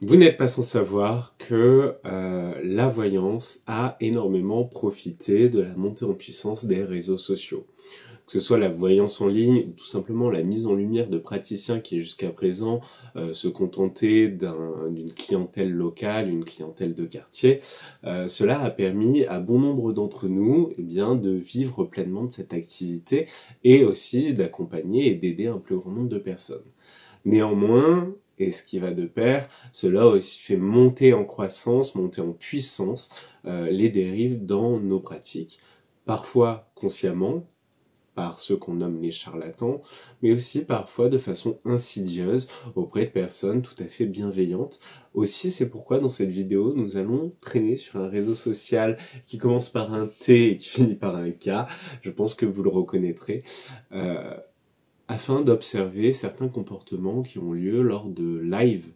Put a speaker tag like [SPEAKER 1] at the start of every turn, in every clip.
[SPEAKER 1] Vous n'êtes pas sans savoir que la voyance a énormément profité de la montée en puissance des réseaux sociaux. Que ce soit la voyance en ligne ou tout simplement la mise en lumière de praticiens qui jusqu'à présent se contentaient d'une clientèle locale, une clientèle de quartier, cela a permis à bon nombre d'entre nous de vivre pleinement de cette activité et aussi d'accompagner et d'aider un plus grand nombre de personnes. Néanmoins, et ce qui va de pair, cela a aussi fait monter en croissance, monter en puissance les dérives dans nos pratiques, parfois consciemment, par ceux qu'on nomme les charlatans, mais aussi parfois de façon insidieuse auprès de personnes tout à fait bienveillantes. Aussi, c'est pourquoi dans cette vidéo, nous allons traîner sur un réseau social qui commence par un T et qui finit par un K. Je pense que vous le reconnaîtrez. Afin d'observer certains comportements qui ont lieu lors de live,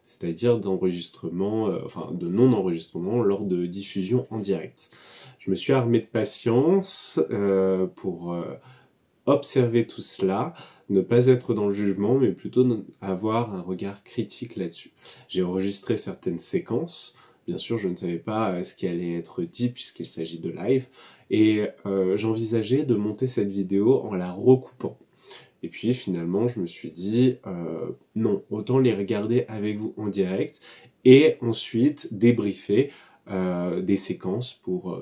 [SPEAKER 1] c'est-à-dire d'enregistrement, de non-enregistrement lors de diffusion en direct. Je me suis armé de patience pour observer tout cela, ne pas être dans le jugement, mais plutôt avoir un regard critique là-dessus. J'ai enregistré certaines séquences, bien sûr je ne savais pas ce qui allait être dit puisqu'il s'agit de live, et j'envisageais de monter cette vidéo en la recoupant. Et puis finalement, je me suis dit, non, autant les regarder avec vous en direct et ensuite débriefer des séquences pour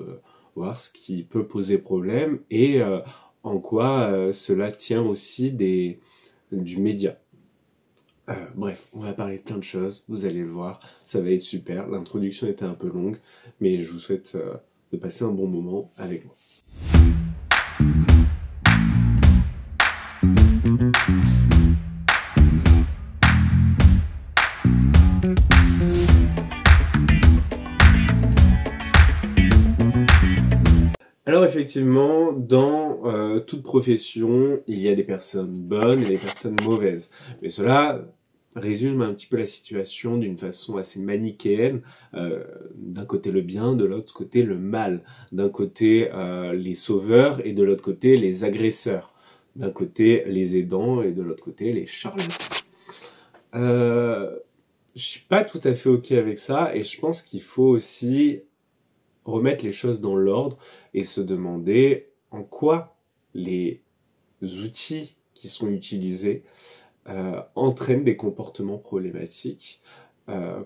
[SPEAKER 1] voir ce qui peut poser problème et en quoi cela tient aussi du média. Bref, on va parler de plein de choses, vous allez le voir, ça va être super. L'introduction était un peu longue, mais je vous souhaite de passer un bon moment avec moi. Alors effectivement, dans toute profession, il y a des personnes bonnes et des personnes mauvaises. Mais cela résume un petit peu la situation d'une façon assez manichéenne. D'un côté le bien, de l'autre côté le mal. D'un côté les sauveurs et de l'autre côté les agresseurs. D'un côté les aidants et de l'autre côté les charlatans. Je suis pas tout à fait ok avec ça et je pense qu'il faut aussi remettre les choses dans l'ordre et se demander en quoi les outils qui sont utilisés entraînent des comportements problématiques.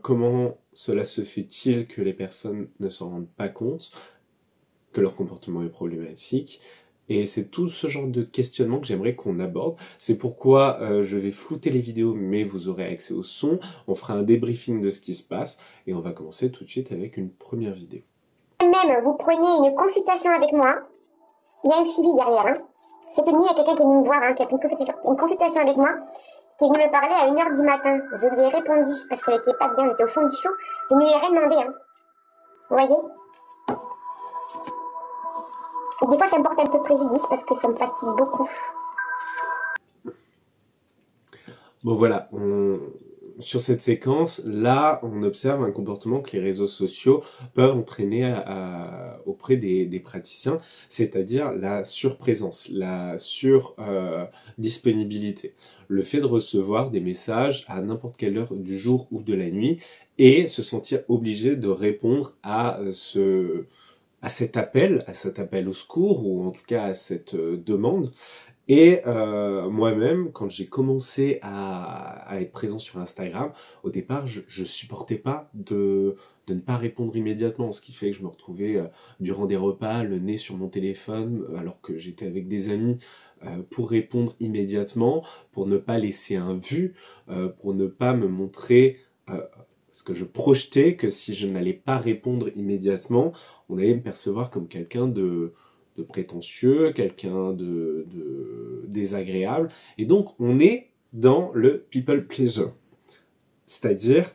[SPEAKER 1] Comment cela se fait-il que les personnes ne s'en rendent pas compte, que leur comportement est problématique? Et c'est tout ce genre de questionnement que j'aimerais qu'on aborde. C'est pourquoi je vais flouter les vidéos, mais vous aurez accès au son. On fera un débriefing de ce qui se passe et on va commencer tout de suite avec une première vidéo.
[SPEAKER 2] Même vous prenez une consultation avec moi, il y a un suivi derrière. Hein. Cette nuit, il y a quelqu'un qui est venu me voir, qui a pris une consultation avec moi, qui est venu me parler à 1h du matin. Je lui ai répondu, parce qu'elle était pas bien, elle était au fond du seau. Je ne lui ai rien demandé. Hein. Vous voyez? Des fois, ça me porte un peu préjudice, parce que ça me fatigue beaucoup.
[SPEAKER 1] Bon voilà, sur cette séquence, là, on observe un comportement que les réseaux sociaux peuvent entraîner auprès des praticiens, c'est-à-dire la surprésence, la surdisponibilité. Le fait de recevoir des messages à n'importe quelle heure du jour ou de la nuit et se sentir obligé de répondre à cet appel au secours, ou en tout cas à cette demande. Et moi-même, quand j'ai commencé à être présent sur Instagram, au départ, je supportais pas de ne pas répondre immédiatement, ce qui fait que je me retrouvais durant des repas, le nez sur mon téléphone, alors que j'étais avec des amis, pour répondre immédiatement, pour ne pas laisser un vu, pour ne pas me montrer... parce que je projetais que si je n'allais pas répondre immédiatement, on allait me percevoir comme quelqu'un de prétentieux, quelqu'un de désagréable. Et donc, on est dans le people pleaser. C'est-à-dire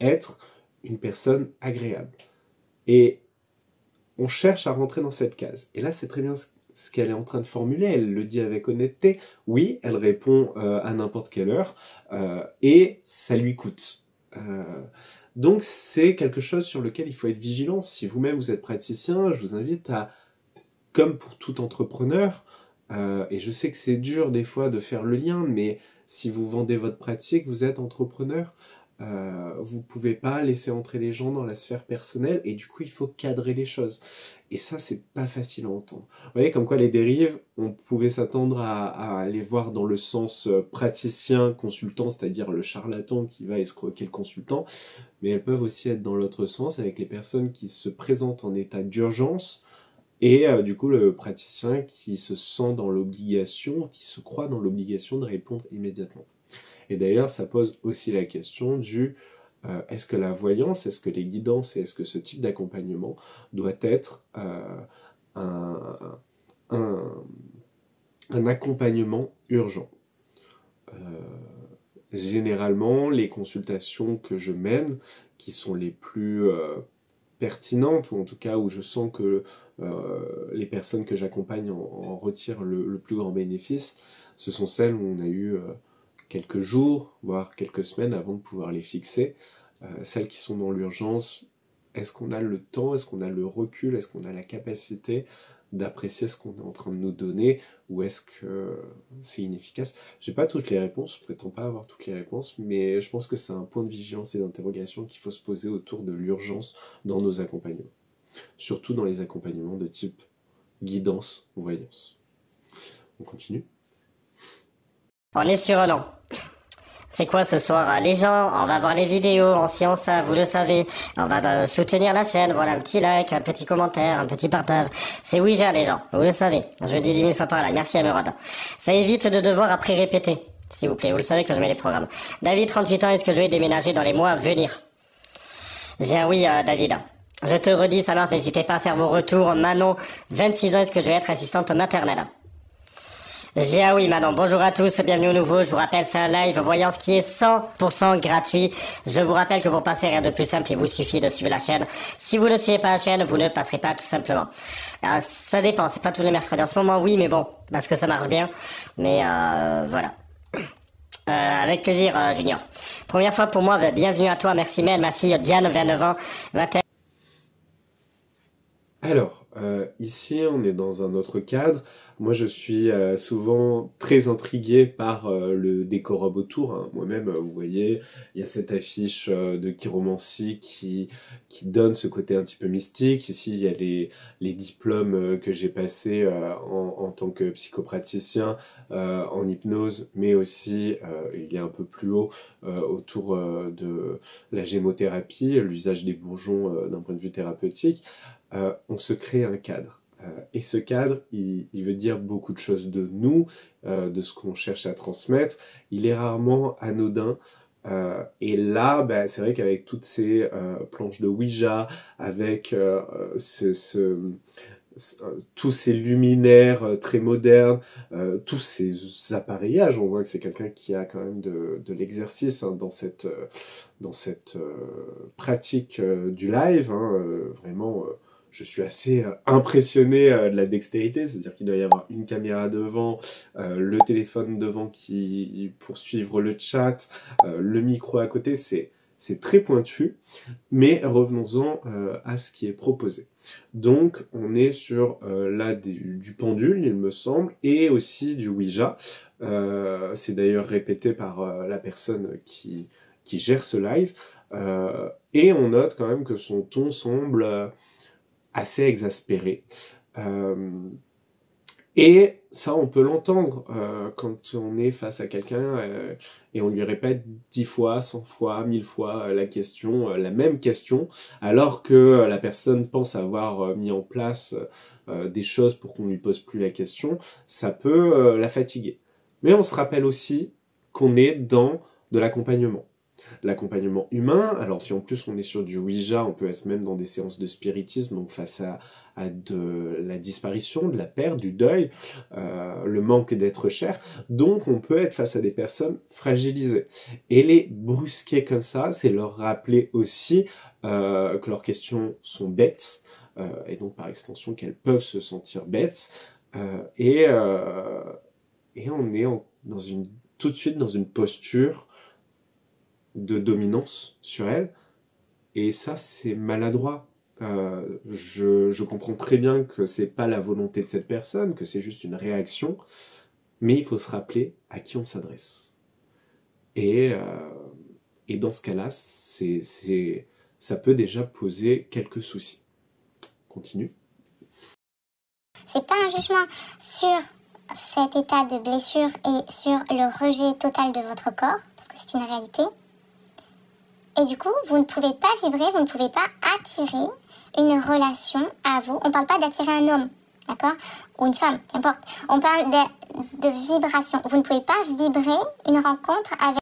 [SPEAKER 1] être une personne agréable. Et on cherche à rentrer dans cette case. Et là, c'est très bien ce qu'elle est en train de formuler. Elle le dit avec honnêteté. Oui, elle répond à n'importe quelle heure. Et ça lui coûte. Donc, c'est quelque chose sur lequel il faut être vigilant. Si vous-même, vous êtes praticien, je vous invite à, comme pour tout entrepreneur, et je sais que c'est dur des fois de faire le lien, mais si vous vendez votre pratique, vous êtes entrepreneur, vous pouvez pas laisser entrer les gens dans la sphère personnelle et du coup il faut cadrer les choses. Et ça c'est pas facile à entendre. Vous voyez comme quoi les dérives, on pouvait s'attendre à les voir dans le sens praticien, consultant, c'est-à-dire le charlatan qui va escroquer le consultant, mais elles peuvent aussi être dans l'autre sens avec les personnes qui se présentent en état d'urgence et du coup le praticien qui se sent dans l'obligation, qui se croit dans l'obligation de répondre immédiatement. Et d'ailleurs, ça pose aussi la question du est-ce que la voyance, est-ce que les guidances et est-ce que ce type d'accompagnement doit être un, un accompagnement urgent. Généralement, les consultations que je mène, qui sont les plus pertinentes, ou en tout cas où je sens que les personnes que j'accompagne en retirent le plus grand bénéfice, ce sont celles où on a eu quelques jours, voire quelques semaines avant de pouvoir les fixer. Celles qui sont dans l'urgence, est-ce qu'on a le temps, est-ce qu'on a le recul, est-ce qu'on a la capacité d'apprécier ce qu'on est en train de nous donner, ou est-ce que c'est inefficace? J'ai pas toutes les réponses, je prétends pas avoir toutes les réponses, mais je pense que c'est un point de vigilance et d'interrogation qu'il faut se poser autour de l'urgence dans nos accompagnements. Surtout dans les accompagnements de type guidance ou voyance. On continue.
[SPEAKER 3] On est sur un an. C'est quoi ce soir? Les gens, on va voir les vidéos en science, vous le savez. On va soutenir la chaîne, voilà, un petit like, un petit commentaire, un petit partage. C'est Ouija les gens, vous le savez. Je dis 10 000 fois par là, merci à Merod. Ça évite de devoir après répéter, s'il vous plaît. Vous le savez que je mets les programmes. David, 38 ans, est-ce que je vais déménager dans les mois à venir? J'ai un oui, David. Je te redis, ça marche, n'hésitez pas à faire vos retours. Manon, 26 ans, est-ce que je vais être assistante maternelle? J'ai ah oui Manon, bonjour à tous, bienvenue au nouveau, je vous rappelle c'est un live voyance qui est 100% gratuit. Je vous rappelle que pour passer rien de plus simple, il vous suffit de suivre la chaîne. Si vous ne suivez pas la chaîne, vous ne passerez pas tout simplement. Ça dépend, c'est pas tous les mercredis. En ce moment oui mais bon, parce que ça marche bien. Mais voilà. Avec plaisir Junior. Première fois pour moi, bienvenue à toi, merci Mel, ma fille Diane, 29 ans, 21.
[SPEAKER 1] Alors, ici, on est dans un autre cadre. Moi, je suis souvent très intrigué par le décorum autour. Hein. Moi-même, vous voyez, il y a cette affiche de chiromancie qui donne ce côté un petit peu mystique. Ici, il y a les diplômes que j'ai passés en tant que psychopraticien en hypnose, mais aussi, il y a un peu plus haut, autour de la gémothérapie, l'usage des bourgeons d'un point de vue thérapeutique. On se crée un cadre. Et ce cadre, il veut dire beaucoup de choses de nous, de ce qu'on cherche à transmettre. Il est rarement anodin. Et là, c'est vrai qu'avec toutes ces planches de Ouija, avec tous ces luminaires très modernes, tous ces appareillages, on voit que c'est quelqu'un qui a quand même de l'exercice dans cette pratique du live, vraiment. Je suis assez impressionné de la dextérité, c'est-à-dire qu'il doit y avoir une caméra devant, le téléphone devant pour suivre le chat, le micro à côté, c'est très pointu, mais revenons-en à ce qui est proposé. Donc on est sur là du pendule, il me semble, et aussi du Ouija. C'est d'ailleurs répété par la personne qui gère ce live, et on note quand même que son ton semble assez exaspéré. Et ça, on peut l'entendre quand on est face à quelqu'un et on lui répète 10 fois, 100 fois, 1000 fois la question, la même question, alors que la personne pense avoir mis en place des choses pour qu'on lui pose plus la question, ça peut la fatiguer. Mais on se rappelle aussi qu'on est dans de l'accompagnement. L'accompagnement humain, alors si en plus on est sur du Ouija, on peut être même dans des séances de spiritisme, donc face à de la disparition, de la perte, du deuil, le manque d'être cher, donc on peut être face à des personnes fragilisées. Et les brusquer comme ça, c'est leur rappeler aussi que leurs questions sont bêtes, et donc par extension qu'elles peuvent se sentir bêtes, et on est tout de suite dans une posture de dominance sur elle, et ça c'est maladroit. Je comprends très bien que c'est pas la volonté de cette personne, que c'est juste une réaction, mais il faut se rappeler à qui on s'adresse. Et Et dans ce cas-là, ça peut déjà poser quelques soucis. Continue.
[SPEAKER 2] C'est pas un jugement sur cet état de blessure et sur le rejet total de votre corps, parce que c'est une réalité. Et du coup, vous ne pouvez pas vibrer, vous ne pouvez pas attirer une relation à vous. On ne parle pas d'attirer un homme, d'accord? Ou une femme, qu'importe. On parle de vibration. Vous ne pouvez pas vibrer une rencontre avec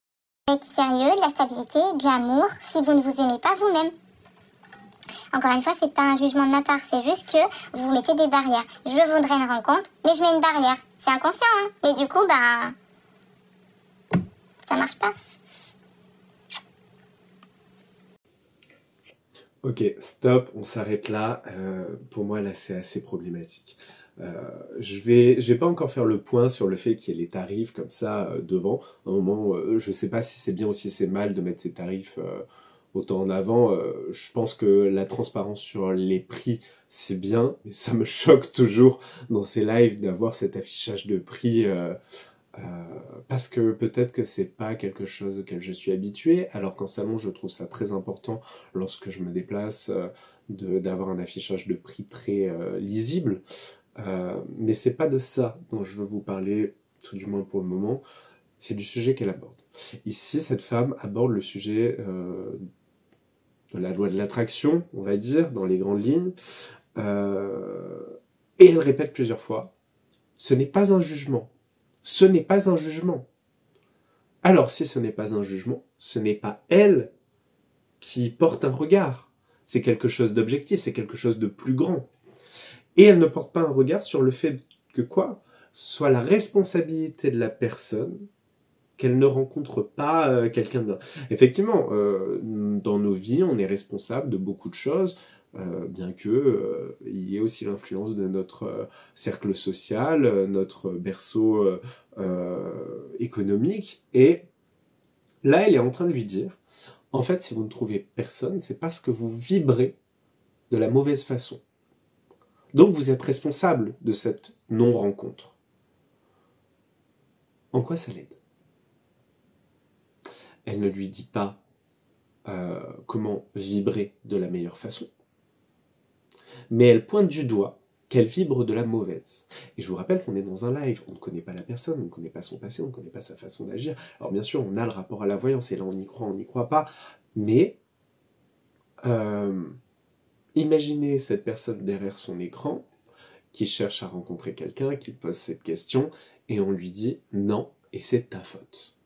[SPEAKER 2] sérieux, de la stabilité, de l'amour, si vous ne vous aimez pas vous-même. Encore une fois, c'est pas un jugement de ma part, c'est juste que vous mettez des barrières. Je voudrais une rencontre, mais je mets une barrière. C'est inconscient, hein. Mais du coup, ça marche pas.
[SPEAKER 1] Ok, stop, on s'arrête là. Pour moi, là, c'est assez problématique. Je vais pas encore faire le point sur le fait qu'il y ait les tarifs comme ça devant. À un moment, je sais pas si c'est bien ou si c'est mal de mettre ces tarifs autant en avant. Je pense que la transparence sur les prix, c'est bien, mais ça me choque toujours dans ces lives d'avoir cet affichage de prix parce que peut-être que c'est pas quelque chose auquel je suis habitué, alors qu'en salon, je trouve ça très important lorsque je me déplace d'avoir un affichage de prix très lisible. Mais c'est pas de ça dont je veux vous parler, tout du moins pour le moment. C'est du sujet qu'elle aborde. Ici, cette femme aborde le sujet de la loi de l'attraction, on va dire, dans les grandes lignes. Et elle répète plusieurs fois, ce n'est pas un jugement. Ce n'est pas un jugement. Alors, si ce n'est pas un jugement, ce n'est pas elle qui porte un regard. C'est quelque chose d'objectif, c'est quelque chose de plus grand. Et elle ne porte pas un regard sur le fait que quoi soit la responsabilité de la personne qu'elle ne rencontre pas quelqu'un de bien. Effectivement, dans nos vies, on est responsable de beaucoup de choses, bien que il y ait aussi l'influence de notre cercle social, notre berceau économique. Et là, elle est en train de lui dire, en fait, si vous ne trouvez personne, c'est parce que vous vibrez de la mauvaise façon. Donc vous êtes responsable de cette non-rencontre. En quoi ça l'aide ? Elle ne lui dit pas comment vibrer de la meilleure façon, mais elle pointe du doigt qu'elle vibre de la mauvaise. Et je vous rappelle qu'on est dans un live, on ne connaît pas la personne, on ne connaît pas son passé, on ne connaît pas sa façon d'agir. Alors bien sûr, on a le rapport à la voyance, et là on y croit pas, mais imaginez cette personne derrière son écran, qui cherche à rencontrer quelqu'un, qui pose cette question, et on lui dit « non, et c'est ta faute ».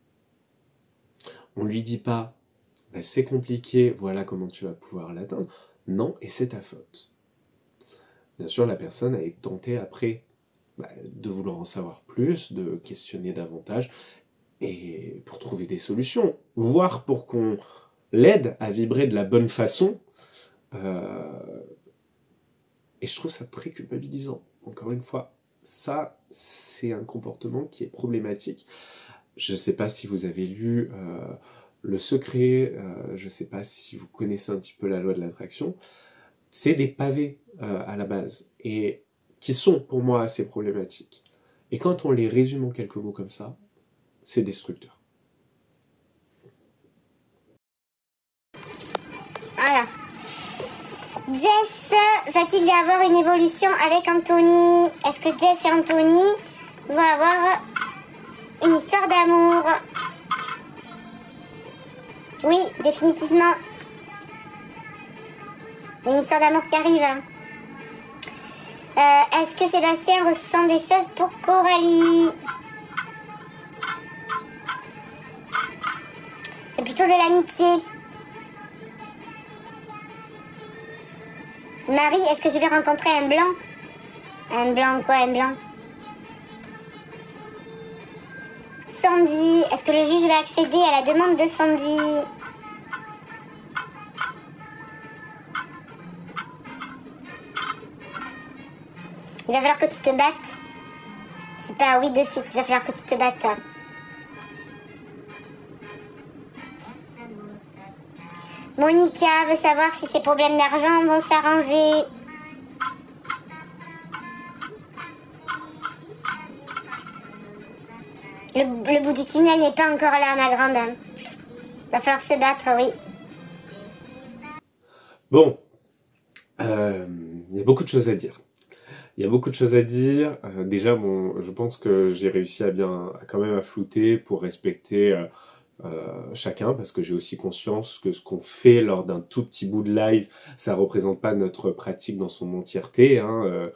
[SPEAKER 1] On lui dit pas bah, « c'est compliqué, voilà comment tu vas pouvoir l'atteindre ». Non, et c'est ta faute. Bien sûr, la personne a été tentée après de vouloir en savoir plus, de questionner davantage, et pour trouver des solutions, voire pour qu'on l'aide à vibrer de la bonne façon. Et je trouve ça très culpabilisant. Encore une fois, ça, c'est un comportement qui est problématique. Je ne sais pas si vous avez lu Le Secret, je ne sais pas si vous connaissez un petit peu la loi de l'attraction. C'est des pavés à la base, et qui sont pour moi assez problématiques. Et quand on les résume en quelques mots comme ça, c'est destructeur.
[SPEAKER 2] Alors, Jess va-t-il y avoir une évolution avec Anthony? Est-ce que Jess et Anthony vont avoir une histoire d'amour? Oui, définitivement. Il y a une histoire d'amour qui arrive. Est-ce que Sébastien ressent des choses pour Coralie? C'est plutôt de l'amitié. Marie, est-ce que je vais rencontrer un blanc? Un blanc quoi, un blanc? Sandy, est-ce que le juge va accéder à la demande de Sandy? Il va falloir que tu te battes. C'est pas oui de suite, il va falloir que tu te battes. Monica veut savoir si ses problèmes d'argent vont s'arranger. Le bout du tunnel n'est pas encore là, ma grande. Va falloir se battre, oui.
[SPEAKER 1] Bon, il y a beaucoup de choses à dire. Il y a beaucoup de choses à dire. Déjà, bon, je pense que j'ai réussi à quand même à flouter pour respecter chacun, parce que j'ai aussi conscience que ce qu'on fait lors d'un tout petit bout de live, ça représente pas notre pratique dans son entièreté, hein,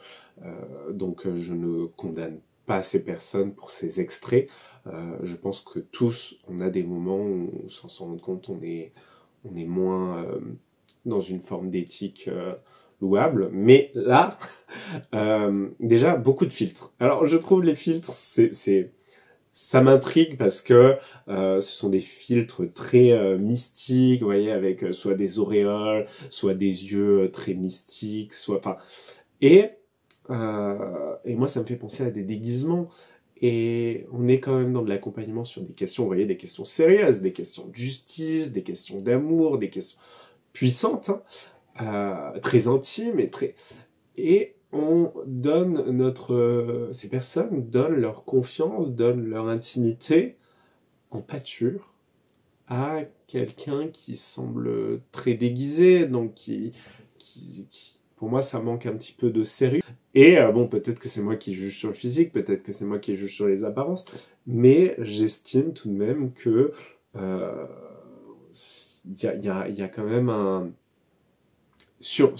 [SPEAKER 1] donc je ne condamne pas ces personnes pour ces extraits. Je pense que tous, on a des moments où, sans s'en rendre compte, on est moins dans une forme d'éthique louable, mais là, déjà, beaucoup de filtres. Alors, je trouve les filtres, ça m'intrigue parce que ce sont des filtres très mystiques, vous voyez, avec soit des auréoles, soit des yeux très mystiques, enfin, et moi, ça me fait penser à des déguisements. Et on est quand même dans de l'accompagnement sur des questions, vous voyez, des questions sérieuses, des questions de justice, des questions d'amour, des questions puissantes, hein, très intimes et on donne ces personnes donnent leur confiance, donnent leur intimité en pâture à quelqu'un qui semble très déguisé, donc qui pour moi, ça manque un petit peu de sérieux. Et bon, peut-être que c'est moi qui juge sur le physique, peut-être que c'est moi qui juge sur les apparences, mais j'estime tout de même que y a quand même sur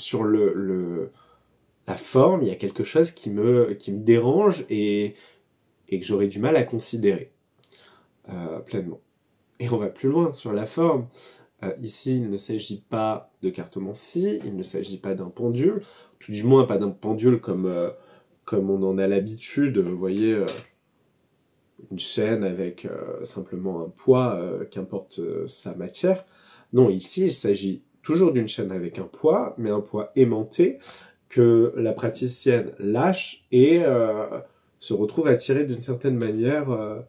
[SPEAKER 1] la forme, il y a quelque chose qui me dérange et que j'aurais du mal à considérer pleinement. Et on va plus loin sur la forme. Ici, il ne s'agit pas de cartomancie, il ne s'agit pas d'un pendule, tout du moins pas d'un pendule comme on en a l'habitude, vous voyez, une chaîne avec simplement un poids, qu'importe sa matière. Non, ici, il s'agit toujours d'une chaîne avec un poids, mais un poids aimanté, que la praticienne lâche et se retrouve attirée d'une certaine manière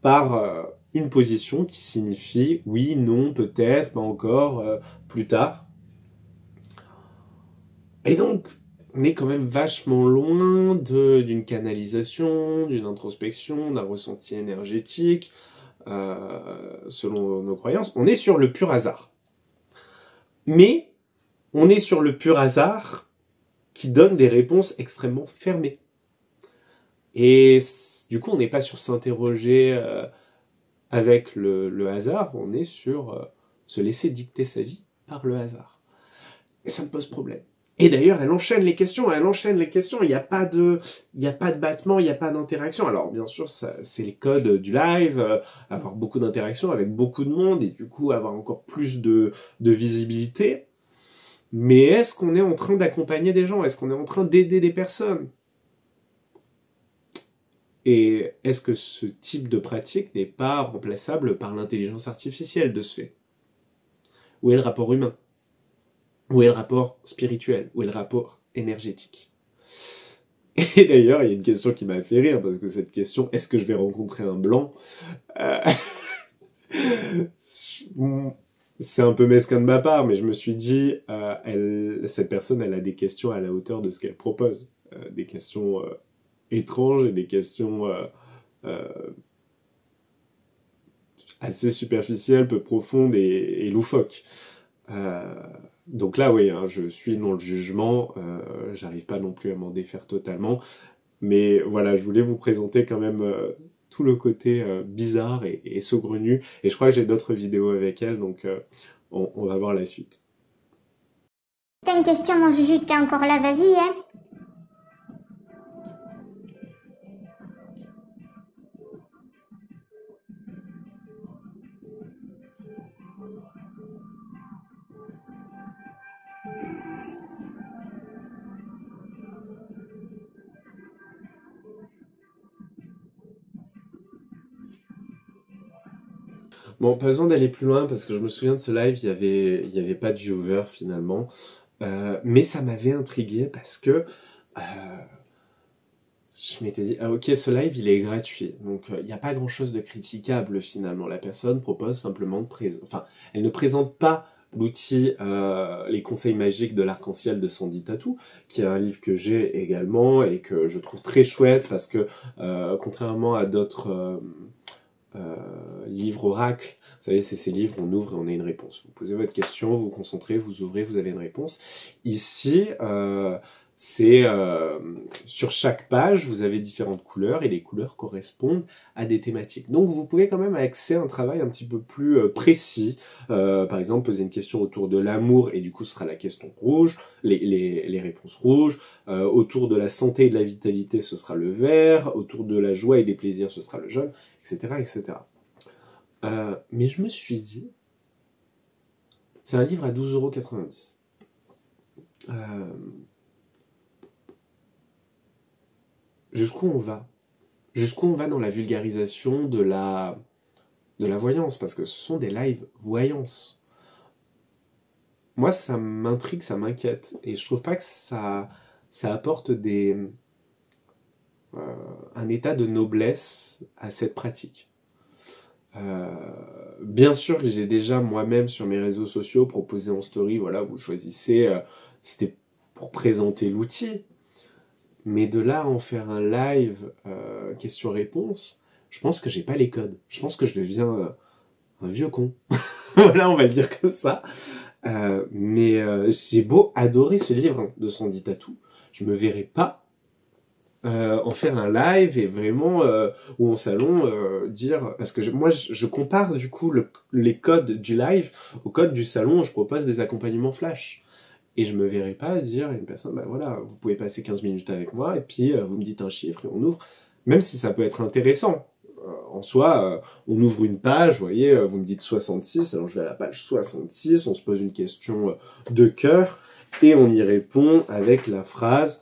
[SPEAKER 1] par une position qui signifie oui, non, peut-être, pas encore, plus tard. Et donc, on est quand même vachement loin d'une canalisation, d'une introspection, d'un ressenti énergétique, selon nos croyances. On est sur le pur hasard. Mais, on est sur le pur hasard qui donne des réponses extrêmement fermées. Et du coup, on n'est pas sur s'interroger avec le hasard, on est sur se laisser dicter sa vie par le hasard. Et ça me pose problème. Et d'ailleurs, elle enchaîne les questions, il n'y a pas de battement, il n'y a pas d'interaction. Alors, bien sûr, c'est les codes du live, avoir beaucoup d'interactions avec beaucoup de monde, et du coup, avoir encore plus de visibilité. Mais est-ce qu'on est en train d'accompagner des gens? Est-ce qu'on est en train d'aider des personnes? Et est-ce que ce type de pratique n'est pas remplaçable par l'intelligence artificielle de ce fait? Où est le rapport humain? Où est le rapport spirituel? Où est le rapport énergétique? Et d'ailleurs, il y a une question qui m'a fait rire, parce que cette question, est-ce que je vais rencontrer un blanc? C'est un peu mesquin de ma part, mais je me suis dit, cette personne, elle a des questions à la hauteur de ce qu'elle propose. Des questions étranges et des questions assez superficielles, peu profondes et loufoques. Donc là, oui, hein, je suis dans le jugement, j'arrive pas non plus à m'en défaire totalement, mais voilà, je voulais vous présenter quand même tout le côté bizarre et saugrenu, et je crois que j'ai d'autres vidéos avec elle, donc on va voir la suite.
[SPEAKER 2] T'as une question, mon Juju, que t'es encore là, vas-y, hein.
[SPEAKER 1] Bon, pas besoin d'aller plus loin, parce que je me souviens de ce live, il y avait pas de viewer finalement, mais ça m'avait intrigué parce que je m'étais dit, ah ok, ce live il est gratuit, donc il n'y a pas grand chose de critiquable finalement. La personne propose simplement elle ne présente pas l'outil Les conseils magiques de l'arc-en-ciel de Sandy Tatou, qui est un livre que j'ai également et que je trouve très chouette parce que contrairement à d'autres livre oracle. Vous savez, c'est ces livres, on ouvre et on a une réponse. Vous posez votre question, vous vous concentrez, vous ouvrez, vous avez une réponse. Ici, c'est sur chaque page, vous avez différentes couleurs et les couleurs correspondent à des thématiques. Donc vous pouvez quand même accéder à un travail un petit peu plus précis. Par exemple, poser une question autour de l'amour et du coup ce sera la question rouge, les réponses rouges. Autour de la santé et de la vitalité, ce sera le vert. Autour de la joie et des plaisirs, ce sera le jaune, etc. etc. Mais je me suis dit, c'est un livre à 12,90 €. Jusqu'où on va? Jusqu'où on va dans la vulgarisation de la voyance? Parce que ce sont des lives voyance. Moi, ça m'intrigue, ça m'inquiète. Et je trouve pas que ça apporte un état de noblesse à cette pratique. Bien sûr que j'ai déjà moi-même sur mes réseaux sociaux proposé en story, voilà, vous choisissez, c'était pour présenter l'outil. Mais de là à en faire un live question-réponse, je pense que j'ai pas les codes. Je pense que je deviens un vieux con. Voilà, on va le dire comme ça. Mais j'ai beau adorer ce livre hein, de Sandy Tatou, je me verrais pas en faire un live et vraiment ou en salon dire... Parce que moi, je compare du coup les codes du live aux codes du salon où je propose des accompagnements flash. Et je me verrais pas dire à une personne, bah voilà, vous pouvez passer 15 minutes avec moi, et puis vous me dites un chiffre et on ouvre, même si ça peut être intéressant. En soi, on ouvre une page, vous voyez, vous me dites 66, alors je vais à la page 66, on se pose une question de cœur, et on y répond avec la phrase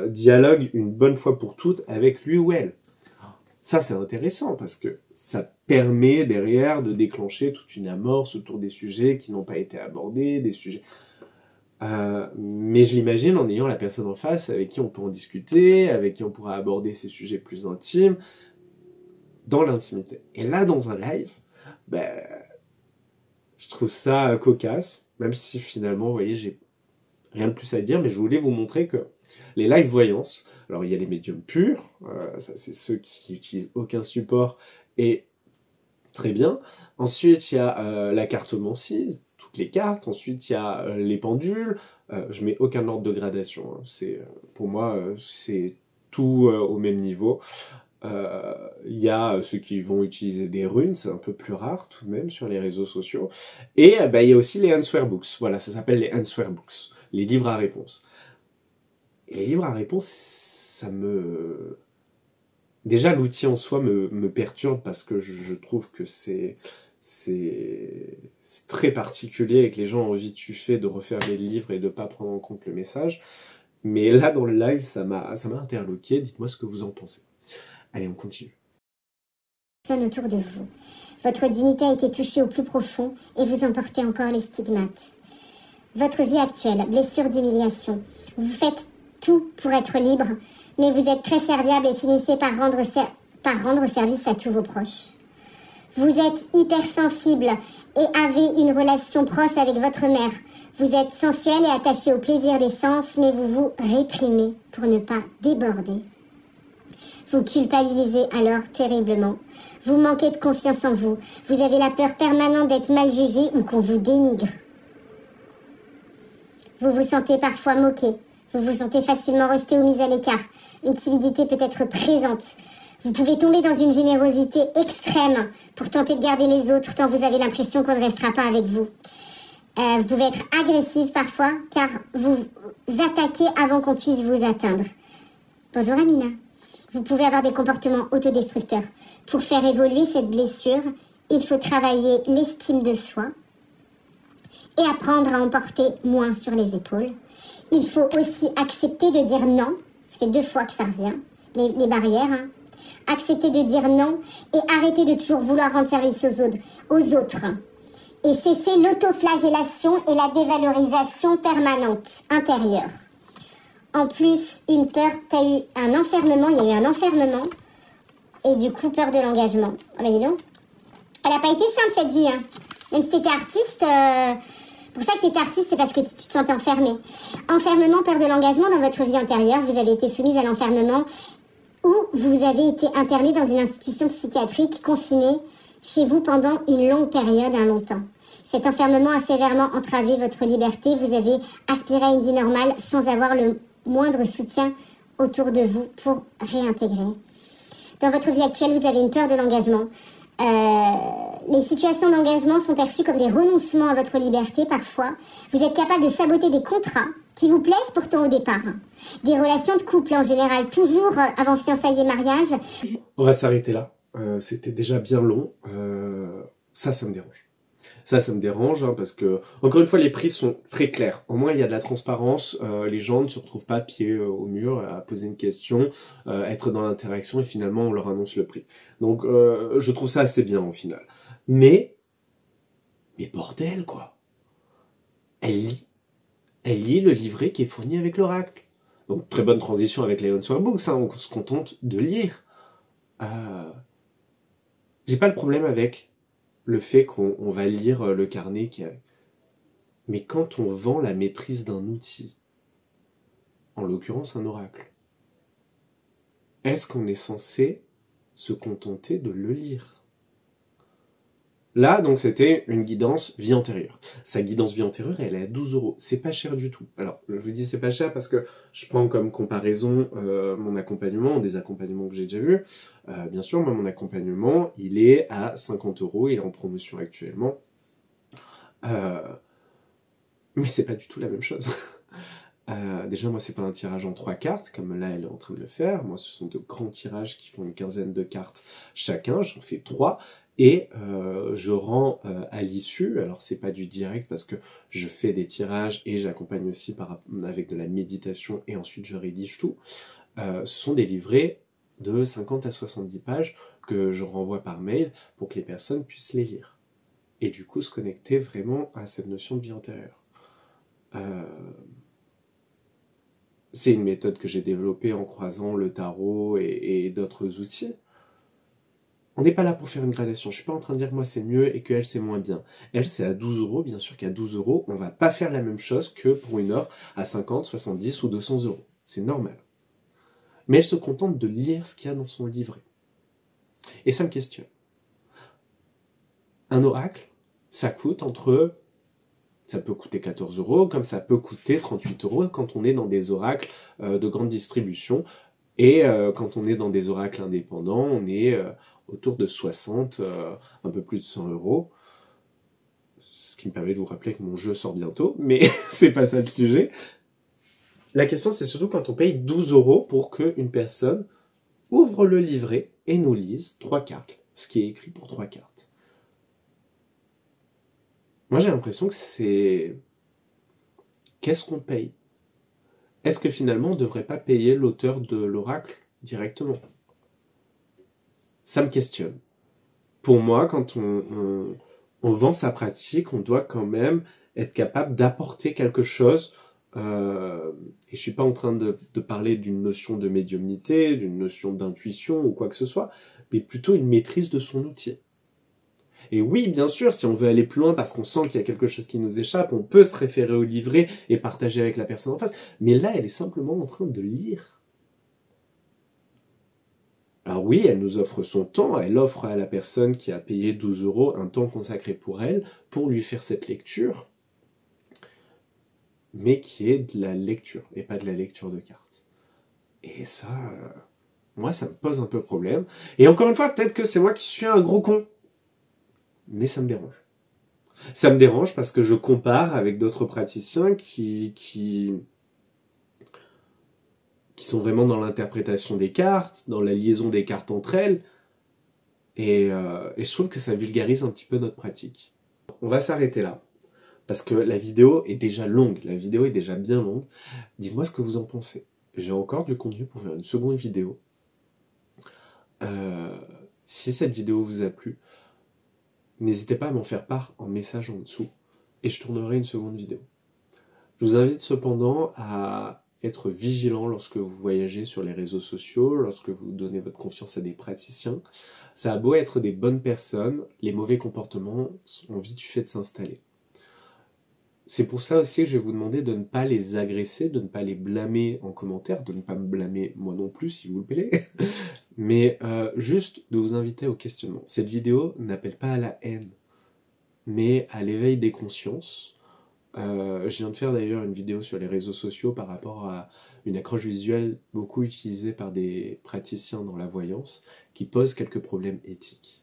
[SPEAKER 1] dialogue une bonne fois pour toutes avec lui ou elle. Ça, c'est intéressant, parce que ça permet derrière de déclencher toute une amorce autour des sujets qui n'ont pas été abordés, des sujets... mais je l'imagine en ayant la personne en face avec qui on peut en discuter, avec qui on pourra aborder ces sujets plus intimes, dans l'intimité. Et là, dans un live, je trouve ça cocasse, même si finalement, vous voyez, j'ai rien de plus à dire, mais je voulais vous montrer que les live voyances, alors il y a les médiums purs, ça c'est ceux qui utilisent aucun support, et très bien. Ensuite, il y a la cartomancie, toutes les cartes. Ensuite, il y a les pendules. Je mets aucun ordre de gradation. Hein. Pour moi, c'est tout au même niveau. Il y a ceux qui vont utiliser des runes, c'est un peu plus rare tout de même sur les réseaux sociaux. Et il y a aussi les answer books. Voilà, ça s'appelle les answer books, les livres à réponse. Et les livres à réponse, ça me... Déjà, l'outil en soi me perturbe parce que je trouve que c'est très particulier et que les gens ont envie de fait de refaire des livres et de pas prendre en compte le message. Mais là, dans le live, ça m'a interloqué. Dites-moi ce que vous en pensez. Allez, on continue.
[SPEAKER 2] Autour de vous. Votre dignité a été touchée au plus profond et vous en portez encore les stigmates. Votre vie actuelle, blessure d'humiliation. Vous faites tout pour être libre, mais vous êtes très serviable et finissez par rendre service à tous vos proches. Vous êtes hypersensible et avez une relation proche avec votre mère. Vous êtes sensuel et attaché au plaisir des sens, mais vous vous réprimez pour ne pas déborder. Vous culpabilisez alors terriblement. Vous manquez de confiance en vous. Vous avez la peur permanente d'être mal jugé ou qu'on vous dénigre. Vous vous sentez parfois moqué. Vous vous sentez facilement rejeté ou mis à l'écart. Une timidité peut être présente. Vous pouvez tomber dans une générosité extrême pour tenter de garder les autres tant vous avez l'impression qu'on ne restera pas avec vous. Vous pouvez être agressif parfois car vous attaquez avant qu'on puisse vous atteindre. Bonjour Amina. Vous pouvez avoir des comportements autodestructeurs. Pour faire évoluer cette blessure, il faut travailler l'estime de soi et apprendre à en porter moins sur les épaules. Il faut aussi accepter de dire non. Ça fait 2 fois que ça revient. Les barrières. Hein. Accepter de dire non et arrêter de toujours vouloir rendre service aux autres. Et cesser l'autoflagellation et la dévalorisation permanente intérieure. En plus, une peur, il y a eu un enfermement, et du coup, peur de l'engagement. Ah ben dis donc, elle n'a pas été simple cette vie, hein. Même si tu étais artiste, pour ça que tu étais artiste, c'est parce que tu te sentais enfermé. Enfermement, peur de l'engagement dans votre vie antérieure, vous avez été soumise à l'enfermement, ou vous avez été interné dans une institution psychiatrique confinée chez vous pendant une longue période, un long temps. Cet enfermement a sévèrement entravé votre liberté. Vous avez aspiré à une vie normale sans avoir le moindre soutien autour de vous pour réintégrer. Dans votre vie actuelle, vous avez une peur de l'engagement. Les situations d'engagement sont perçues comme des renoncements à votre liberté parfois. Vous êtes capable de saboter des contrats qui vous plaisent pourtant au départ. Des relations de couple en général, toujours avant fiançailles et mariage.
[SPEAKER 1] On va s'arrêter là. C'était déjà bien long. Ça me dérange. Ça me dérange, hein, parce que, encore une fois, les prix sont très clairs. Au moins, il y a de la transparence. Les gens ne se retrouvent pas pieds au mur à poser une question, être dans l'interaction, et finalement, on leur annonce le prix. Donc, je trouve ça assez bien, au final. Mais bordel, quoi. Elle lit le livret qui est fourni avec l'oracle. Donc, très bonne transition avec les Answer Books, hein, on se contente de lire. J'ai pas le problème avec le fait qu'on va lire le carnet qui a... Mais quand on vend la maîtrise d'un outil, en l'occurrence un oracle, est-ce qu'on est censé se contenter de le lire? Là, donc, c'était une guidance vie antérieure. Sa guidance vie antérieure, elle est à 12 €. C'est pas cher du tout. Alors, je vous dis c'est pas cher parce que je prends comme comparaison mon accompagnement, des accompagnements que j'ai déjà vus. Bien sûr, moi, mon accompagnement, il est à 50 €. Il est en promotion actuellement. Mais c'est pas du tout la même chose. Déjà, moi, c'est pas un tirage en 3 cartes, comme là, elle est en train de le faire. Moi, ce sont de grands tirages qui font une quinzaine de cartes chacun. J'en fais 3. Et je rends à l'issue, alors c'est pas du direct parce que je fais des tirages et j'accompagne aussi avec de la méditation et ensuite je rédige tout. Ce sont des livrets de 50 à 70 pages que je renvoie par mail pour que les personnes puissent les lire. Et du coup se connecter vraiment à cette notion de vie antérieure. C'est une méthode que j'ai développée en croisant le tarot et d'autres outils. On n'est pas là pour faire une gradation. Je suis pas en train de dire que moi c'est mieux et que elle c'est moins bien. Elle c'est à 12 €. Bien sûr qu'à 12 €, on va pas faire la même chose que pour une offre à 50, 70 ou 200 €. C'est normal. Mais elle se contente de lire ce qu'il y a dans son livret. Et ça me questionne. Un oracle, ça coûte ça peut coûter 14 €, comme ça peut coûter 38 € quand on est dans des oracles de grande distribution. Et quand on est dans des oracles indépendants, on est autour de 60, un peu plus de 100 €. Ce qui me permet de vous rappeler que mon jeu sort bientôt, mais c'est pas ça le sujet. La question, c'est surtout quand on paye 12 € pour qu'une personne ouvre le livret et nous lise 3 cartes, ce qui est écrit pour 3 cartes. Moi, j'ai l'impression que c'est... Qu'est-ce qu'on paye? Est-ce que finalement, on ne devrait pas payer l'auteur de l'oracle directement? Ça me questionne. Pour moi, quand on vend sa pratique, on doit quand même être capable d'apporter quelque chose. Et je suis pas en train de parler d'une notion de médiumnité, d'une notion d'intuition ou quoi que ce soit, mais plutôt une maîtrise de son outil. Et oui, bien sûr, si on veut aller plus loin parce qu'on sent qu'il y a quelque chose qui nous échappe, on peut se référer au livret et partager avec la personne en face. Mais là, elle est simplement en train de lire. Alors oui, elle nous offre son temps, elle offre à la personne qui a payé 12 € un temps consacré pour elle, pour lui faire cette lecture, mais qui est de la lecture, et pas de la lecture de cartes. Et ça, moi, ça me pose un peu problème. Et encore une fois, peut-être que c'est moi qui suis un gros con. Mais ça me dérange. Ça me dérange parce que je compare avec d'autres praticiens qui sont vraiment dans l'interprétation des cartes, dans la liaison des cartes entre elles, et je trouve que ça vulgarise un petit peu notre pratique. On va s'arrêter là, parce que la vidéo est déjà longue, la vidéo est déjà bien longue. Dites-moi ce que vous en pensez. J'ai encore du contenu pour faire une seconde vidéo. Si cette vidéo vous a plu, n'hésitez pas à m'en faire part en message en dessous, et je tournerai une seconde vidéo. Je vous invite cependant à être vigilant lorsque vous voyagez sur les réseaux sociaux, lorsque vous donnez votre confiance à des praticiens. Ça a beau être des bonnes personnes, les mauvais comportements ont vite fait de s'installer. c'est pour ça aussi que je vais vous demander de ne pas les agresser, de ne pas les blâmer en commentaire, de ne pas me blâmer moi non plus, s'il vous plaît, mais juste de vous inviter au questionnement. Cette vidéo n'appelle pas à la haine, mais à l'éveil des consciences. Je viens de faire d'ailleurs une vidéo sur les réseaux sociaux par rapport à une accroche visuelle beaucoup utilisée par des praticiens dans la voyance, qui pose quelques problèmes éthiques.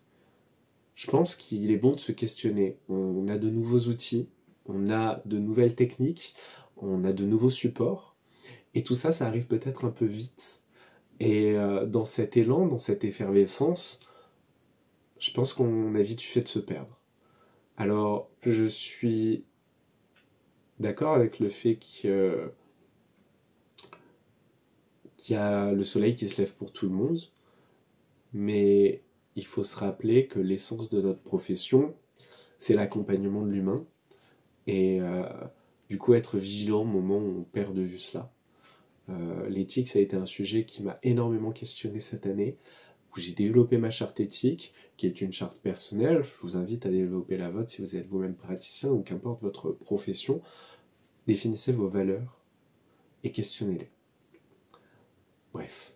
[SPEAKER 1] Je pense qu'il est bon de se questionner. On a de nouveaux outils, on a de nouvelles techniques, on a de nouveaux supports, et tout ça, ça arrive peut-être un peu vite. Et dans cet élan, dans cette effervescence, je pense qu'on a vite fait de se perdre. Alors, je suis d'accord avec le fait qu'il y a le soleil qui se lève pour tout le monde, mais il faut se rappeler que l'essence de notre profession, c'est l'accompagnement de l'humain, et du coup être vigilant au moment où on perd de vue cela. L'éthique, ça a été un sujet qui m'a énormément questionné cette année, où j'ai développé ma charte éthique, qui est une charte personnelle. Je vous invite à développer la vôtre si vous êtes vous-même praticien, ou qu'importe votre profession. Définissez vos valeurs et questionnez-les. Bref,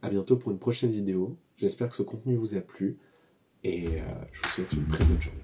[SPEAKER 1] à bientôt pour une prochaine vidéo. J'espère que ce contenu vous a plu, et je vous souhaite une très bonne journée.